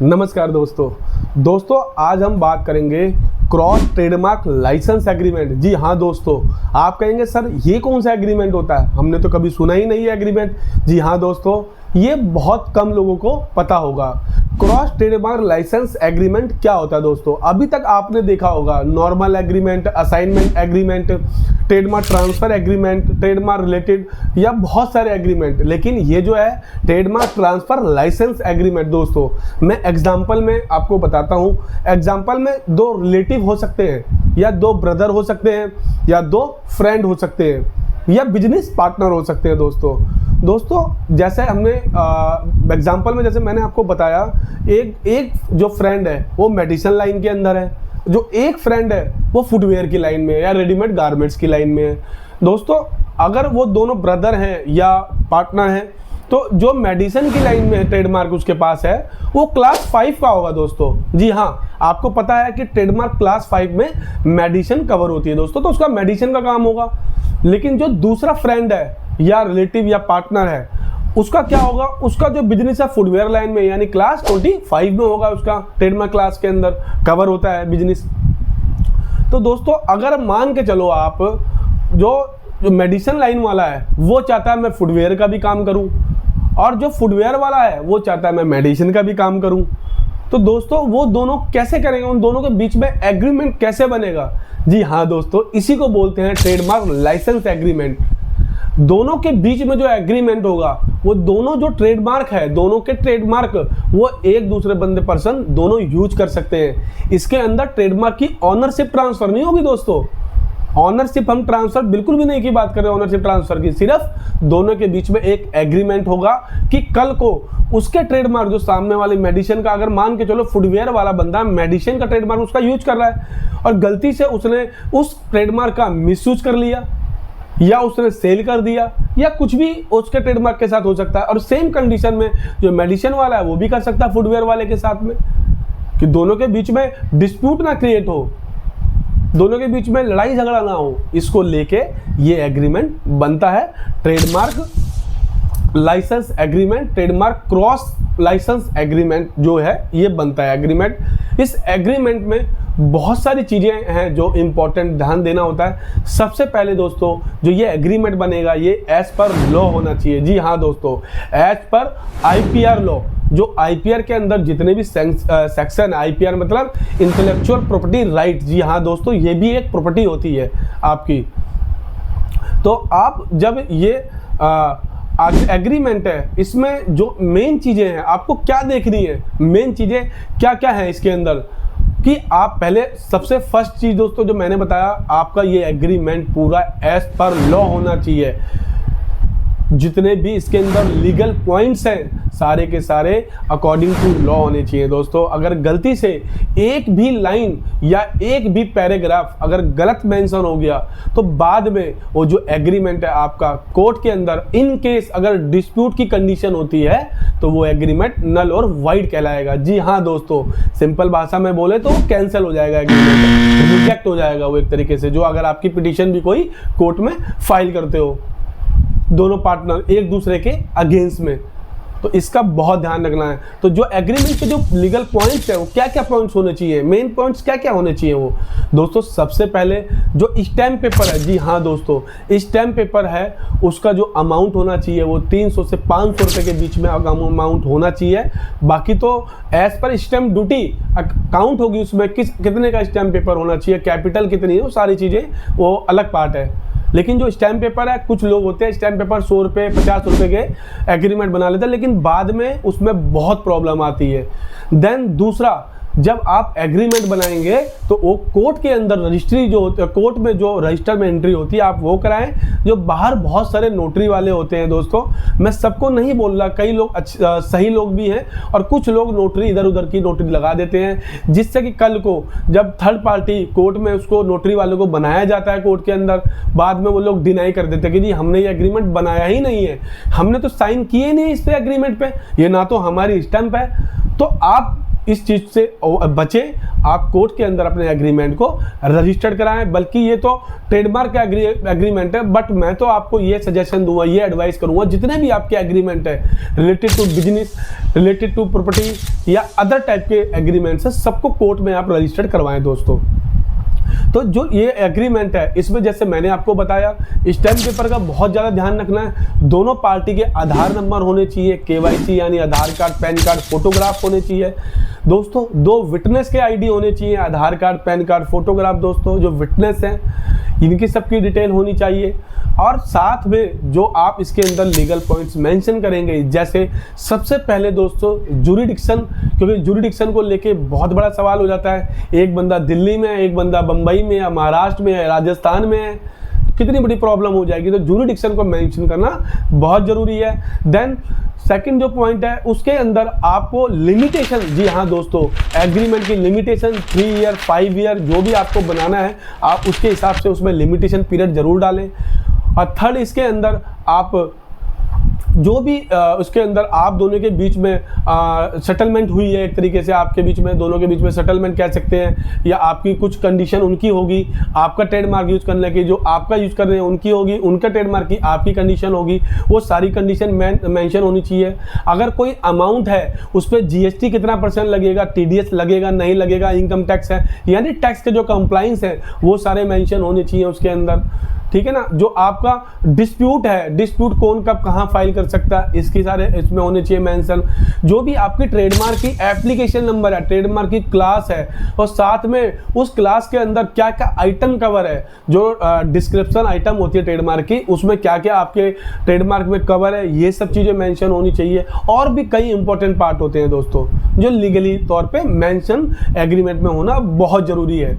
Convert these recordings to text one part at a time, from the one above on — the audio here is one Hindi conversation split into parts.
नमस्कार दोस्तों आज हम बात करेंगे क्रॉस ट्रेडमार्क लाइसेंस एग्रीमेंट। जी हाँ दोस्तों, आप कहेंगे सर ये कौन सा एग्रीमेंट होता है, हमने तो कभी सुना ही नहीं है एग्रीमेंट। जी हाँ दोस्तों, ये बहुत कम लोगों को पता होगा। क्रॉस ट्रेडमार्क लाइसेंस एग्रीमेंट क्या होता है दोस्तों? अभी तक आपने देखा होगा normal agreement, assignment agreement, trademark transfer agreement, trademark related या बहुत सारे एग्रीमेंट, लेकिन ये जो है ट्रेडमार्क ट्रांसफर लाइसेंस एग्रीमेंट दोस्तों, मैं एग्जांपल में आपको बताता हूँ। एग्जांपल में दो रिलेटिव हो सकते हैं, या दो ब्रदर हो सकते हैं, या दो फ्रेंड हो सकते हैं, या बिजनेस पार्टनर हो सकते हैं दोस्तों जैसे हमने एग्जांपल में जैसे मैंने आपको बताया, एक जो फ्रेंड है वो मेडिसिन लाइन के अंदर है, जो एक फ्रेंड है वो फुटवेयर की लाइन में है या रेडीमेड गारमेंट्स की लाइन में है। दोस्तों अगर वो दोनों ब्रदर हैं या पार्टनर हैं, तो जो मेडिसिन की लाइन में ट्रेडमार्क उसके पास है वो क्लास 5 का होगा दोस्तों। जी हाँ, आपको पता है कि ट्रेडमार्क क्लास 5 में मेडिसिन कवर होती है दोस्तों, तो उसका मेडिसिन का काम होगा। लेकिन जो दूसरा फ्रेंड है या रिलेटिव या पार्टनर है, उसका क्या होगा? उसका जो बिजनेस है फुटवेयर लाइन में, यानी क्लास 25 में होगा, उसका ट्रेडमार्क क्लास के अंदर कवर होता है बिजनेस। तो दोस्तों अगर मान के चलो आप, जो मेडिसिन लाइन वाला है वो चाहता है मैं फुटवेयर का भी काम करूं, और जो फुटवेयर वाला है वो चाहता है मैं मेडिसिन का भी काम करूं, तो दोस्तों वो दोनों कैसे करेंगे? उन दोनों के बीच में एग्रीमेंट कैसे बनेगा? जी हाँ दोस्तों, इसी को बोलते हैं ट्रेडमार्क लाइसेंस एग्रीमेंट। दोनों के बीच में जो एग्रीमेंट होगा, वो दोनों जो ट्रेडमार्क है, दोनों के ट्रेडमार्क वो एक दूसरे बंदे पर्सन दोनों यूज कर सकते हैं। इसके अंदर ट्रेडमार्क की ऑनरशिप ट्रांसफर नहीं होगी दोस्तों। ऑनरशिप हम ट्रांसफर बिल्कुल भी नहीं की बात कर रहे हैं, ऑनरशिप ट्रांसफर की, सिर्फ दोनों के बीच में एक एग्रीमेंट होगा कि कल को उसके ट्रेडमार्क जो सामने वाले मेडिसिन का, अगर मान के चलो फुटवेयर वाला बंदा मेडिसिन का ट्रेडमार्क उसका यूज कर रहा है और गलती से उसने उस ट्रेडमार्क का मिसयूज कर लिया या उसने सेल कर दिया या कुछ भी उसके ट्रेडमार्क के साथ हो सकता है, और सेम कंडीशन में जो मेडिसिन वाला है वो भी कर सकता है फुटवेयर वाले के साथ में, कि दोनों के बीच में डिस्प्यूट ना क्रिएट हो, दोनों के बीच में लड़ाई झगड़ा ना हो। इसको लेके ये एग्रीमेंट बनता है, trademark licence agreement, trademark cross licence agreement जो है ये बनता है एग्रीमेंट। इस एग्रीमेंट में बहुत सारी चीज़ें हैं जो इम्पोर्टेंट ध्यान देना होता है। सबसे पहले दोस्तों जो ये एग्रीमेंट बनेगा ये एज पर लॉ होना चाहिए। जी हाँ दोस्तों, एज पर IPR लॉ। जो IPR के अंदर जितने भी सेक्शन, IPR मतलब इंटेलेक्चुअल प्रॉपर्टी राइट। जी हाँ दोस्तों, ये भी एक प्रॉपर्टी होती है आपकी। तो आप जब ये एग्रीमेंट है, इसमें जो मेन चीज़ें हैं आपको क्या देखनी है, मेन चीज़ें क्या क्या है इसके अंदर, कि आप पहले सबसे फर्स्ट चीज़ दोस्तों जो मैंने बताया, आपका ये एग्रीमेंट पूरा एज पर लॉ होना चाहिए। जितने भी इसके अंदर लीगल पॉइंट्स हैं सारे के सारे अकॉर्डिंग टू लॉ होने चाहिए दोस्तों। अगर गलती से एक भी लाइन या एक भी पैराग्राफ अगर गलत मेंशन हो गया, तो बाद में वो जो एग्रीमेंट है आपका कोर्ट के अंदर, इन केस अगर डिस्प्यूट की कंडीशन होती है, तो वो एग्रीमेंट नल और वाइड कहलाएगा। जी हाँ दोस्तों, सिंपल भाषा में बोले तो कैंसिल हो जाएगा एग्रीमेंट, रिजेक्ट हो जाएगा वो एक तरीके से। जो अगर आपकी पिटीशन भी कोई कोर्ट में फाइल करते हो दोनों पार्टनर एक दूसरे के अगेंस्ट में, तो इसका बहुत ध्यान रखना है। तो जो एग्रीमेंट के जो लीगल पॉइंट्स है वो क्या क्या पॉइंट्स होने चाहिए, मेन पॉइंट्स क्या क्या होने चाहिए वो दोस्तों? सबसे पहले जो स्टैम्प पेपर है, जी हाँ दोस्तों, स्टैम्प पेपर है उसका जो अमाउंट होना चाहिए वो 300 से 500 रुपये के बीच में अमाउंट होना चाहिए। बाकी तो as per stamp duty account होगी, उसमें कितने का स्टैम्प पेपर होना चाहिए, कैपिटल कितनी है, वो सारी चीज़ें वो अलग पार्ट है। लेकिन जो स्टैम्प पेपर है, कुछ लोग होते हैं स्टैम्प पेपर 100 रुपये 50 रुपये के एग्रीमेंट बना लेते हैं, लेकिन बाद में उसमें बहुत प्रॉब्लम आती है। देन दूसरा, जब आप एग्रीमेंट बनाएंगे तो वो कोर्ट के अंदर रजिस्ट्री जो होती है, कोर्ट में जो रजिस्टर में एंट्री होती है आप वो कराएं। जो बाहर बहुत सारे नोटरी वाले होते हैं दोस्तों, मैं सबको नहीं बोल रहा, कई लोग सही लोग भी हैं और कुछ लोग नोटरी इधर उधर की नोटरी लगा देते हैं, जिससे कि कल को जब थर्ड पार्टी कोर्ट में उसको नोटरी वालों को बनाया जाता है कोर्ट के अंदर, बाद में वो लोग डिनाई कर देते हैं कि जी हमने ये एग्रीमेंट बनाया ही नहीं है, हमने तो साइन किए नहीं इस पे एग्रीमेंट पे, ये ना तो हमारी स्टैंप है। तो आप इस चीज़ से बचें, आप कोर्ट के अंदर अपने एग्रीमेंट को रजिस्टर्ड कराएं। बल्कि ये तो ट्रेडमार्क का एग्रीमेंट है, बट मैं तो आपको ये सजेशन दूंगा, ये एडवाइस करूंगा, जितने भी आपके एग्रीमेंट है related to business, related to property या अदर टाइप के एग्रीमेंट्स है, सबको कोर्ट में आप रजिस्टर्ड करवाएं दोस्तों। तो जो ये एग्रीमेंट है, इसमें जैसे मैंने आपको बताया, स्टैम्प पेपर का बहुत ज़्यादा ध्यान रखना है। दोनों पार्टी के आधार नंबर होने चाहिए, KYC यानी आधार कार्ड, पैन कार्ड, फोटोग्राफ होने चाहिए दोस्तों। 2 विटनेस के ID होने चाहिए, आधार कार्ड, पैन कार्ड, फोटोग्राफ दोस्तों। जो विटनेस हैं इनकी सबकी डिटेल होनी चाहिए। और साथ में जो आप इसके अंदर लीगल पॉइंट्स मेंशन करेंगे, जैसे सबसे पहले दोस्तों जुरिडिक्शन, क्योंकि जुरिडिक्शन को लेके बहुत बड़ा सवाल हो जाता है। एक बंदा दिल्ली में है, एक बंदा बम्बई में है, महाराष्ट्र में है, राजस्थान में है, कितनी बड़ी प्रॉब्लम हो जाएगी। तो जुरिडिक्शन को मेंशन करना बहुत ज़रूरी है। देन सेकंड जो पॉइंट है, उसके अंदर आपको लिमिटेशन, जी हाँ दोस्तों, एग्रीमेंट की लिमिटेशन 3 ईयर 5 ईयर जो भी आपको बनाना है, आप उसके हिसाब से उसमें लिमिटेशन पीरियड जरूर डालें। और थर्ड, इसके अंदर आप जो भी उसके अंदर आप दोनों के बीच में सेटलमेंट हुई है, एक तरीके से आपके बीच में, दोनों के बीच में सेटलमेंट कह सकते हैं, या आपकी कुछ कंडीशन उनकी होगी, आपका ट्रेडमार्क यूज़ करने की, जो आपका यूज़ कर रहे हैं उनकी होगी, उनका ट्रेडमार्क की आपकी कंडीशन होगी, वो सारी कंडीशन मेंशन होनी चाहिए। अगर कोई अमाउंट है उस पर GST कितना % लगेगा, TDS लगेगा नहीं लगेगा, इनकम टैक्स है, यानी टैक्स के जो कंप्लाइंस है वो सारे मेंशन होने चाहिए उसके अंदर, ठीक है ना। जो आपका डिस्प्यूट है, डिस्प्यूट कौन कब कहाँ फाइल कर सकता है, इसकी सारे इसमें होने चाहिए मेंशन। जो भी आपकी ट्रेडमार्क की एप्लीकेशन नंबर है, ट्रेडमार्क की क्लास है, और साथ में उस क्लास के अंदर क्या क्या आइटम कवर है, जो डिस्क्रिप्शन आइटम होती है ट्रेडमार्क की, उसमें क्या क्या आपके ट्रेडमार्क में कवर है, ये सब चीज़ें मेंशन होनी चाहिए। और भी कई इंपॉर्टेंट पार्ट होते हैं दोस्तों, जो लीगली तौर पे मेंशन एग्रीमेंट में होना बहुत ज़रूरी है।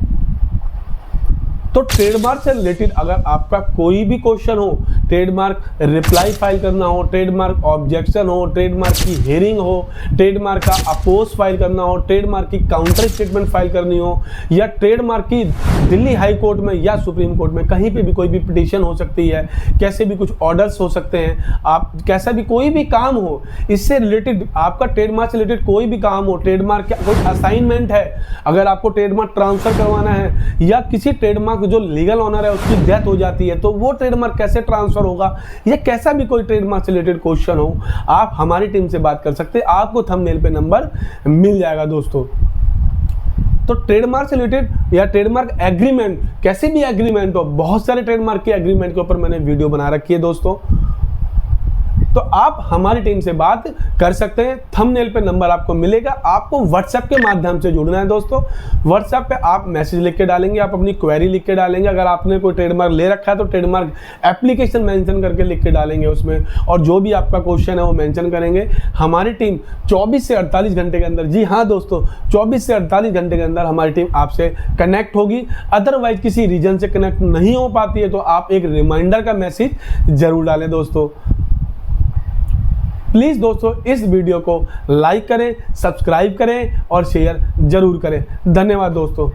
तो ट्रेडमार्क से रिलेटेड अगर आपका कोई भी क्वेश्चन हो, ट्रेडमार्क रिप्लाई फाइल करना हो, ट्रेडमार्क ऑब्जेक्शन हो, ट्रेडमार्क की हियरिंग हो, ट्रेडमार्क का अपोज फाइल करना हो, ट्रेडमार्क की काउंटर स्टेटमेंट फाइल करनी हो, या ट्रेडमार्क की दिल्ली हाई कोर्ट में या सुप्रीम कोर्ट में कहीं पे भी कोई भी पिटीशन हो सकती है, कैसे भी कुछ ऑर्डर्स हो सकते हैं, आप कैसा भी कोई भी काम हो, इससे रिलेटेड आपका ट्रेडमार्क से रिलेटेड कोई भी काम हो, ट्रेडमार्क का कोई असाइनमेंट है, अगर आपको ट्रेडमार्क ट्रांसफर करवाना है, या किसी ट्रेडमार्क जो लीगल ऑनर है उसकी डेथ हो जाती है, तो वो ट्रेडमार्क कैसे ट्रांसफर होगा, या कैसा भी कोई ट्रेडमार्क से रिलेटेड क्वेश्चन हो, आप हमारी टीम से बात कर सकते हैं। आपको थंबनेल पे नंबर मिल जाएगा दोस्तों। तो ट्रेडमार्क से रिलेटेड या ट्रेडमार्क एग्रीमेंट, कैसे भी एग्रीमेंट हो, बहुत सारे ट्रेडमार्क के एग्रीमेंट के ऊपर मैंने वीडियो बना रखी है दोस्तों, तो आप हमारी टीम से बात कर सकते हैं। थंबनेल पे नंबर आपको मिलेगा। आपको व्हाट्सएप के माध्यम से जुड़ना है दोस्तों। व्हाट्सएप पे आप मैसेज लिख के डालेंगे, आप अपनी क्वेरी लिख के डालेंगे। अगर आपने कोई ट्रेडमार्क ले रखा है तो ट्रेडमार्क एप्लीकेशन मेंशन करके लिख के डालेंगे उसमें, और जो भी आपका क्वेश्चन है वो मेंशन करेंगे। हमारी टीम 24 से 48 घंटे के अंदर, जी हाँ दोस्तों, 24 से 48 घंटे के अंदर हमारी टीम आपसे कनेक्ट होगी। अदरवाइज किसी रीजन से कनेक्ट नहीं हो पाती है तो आप एक रिमाइंडर का मैसेज जरूर डालें दोस्तों। प्लीज़ दोस्तों इस वीडियो को लाइक करें, सब्सक्राइब करें और शेयर जरूर करें। धन्यवाद दोस्तों।